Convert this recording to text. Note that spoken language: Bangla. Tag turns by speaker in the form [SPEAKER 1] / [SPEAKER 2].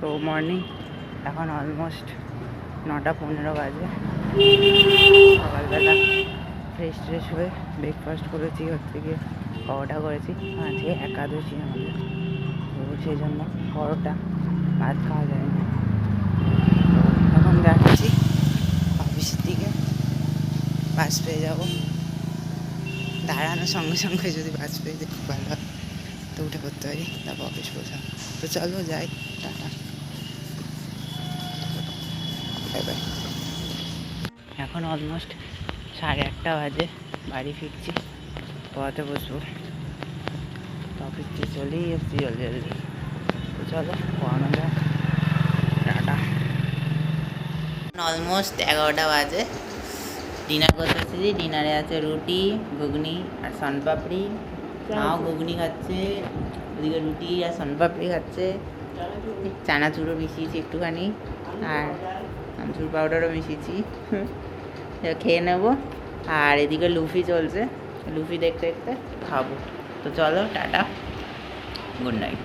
[SPEAKER 1] তো মর্নিং এখন অলমোস্ট 9:15 বাজে। সকালবেলা ফ্রেশ হয়ে ব্রেকফাস্ট করেছি, হচ্ছে গিয়ে পরোটা করেছি। আজকে একাদশী আমাদের, তো সেই জন্য পরোটা ভাত খাওয়া যায় না। এখন যাচ্ছি অফিসের দিকে, বাস পেয়ে যাবো। দাঁড়ানোর সঙ্গে সঙ্গে যদি বাস পেয়ে যাই খুব ভালো হয়, তো উঠে পড়তে পারি, তারপর অফিস পৌঁছাবো। তো চলো যাই, টাটা, বাই বাই। এখন অলমোস্ট 1:30 বাজে, বাড়ি ফিরছি, পড়াতে বসবো। অফিস থেকে চলেই এসছি জলদি। তো চলো পড়ানো যাক, টাটা। অলমোস্ট 11টা বাজে, ডিনার করতে এসেছি। ডিনারে আছে রুটি, ঘুগনি আর শনপাপড়ি। মাও ঘুগনি খাচ্ছে, ওদিকে রুটি আর শনপাপড়ি খাচ্ছে। চানাচুরও মিশিয়েছি একটুখানি, আর আমচুর পাউডারও মিশিয়েছি। খেয়ে নেবো। আর এদিকে লুফি চলছে, লুফি দেখতে দেখতে খাবো। তো চলো টাটা, গুড নাইট।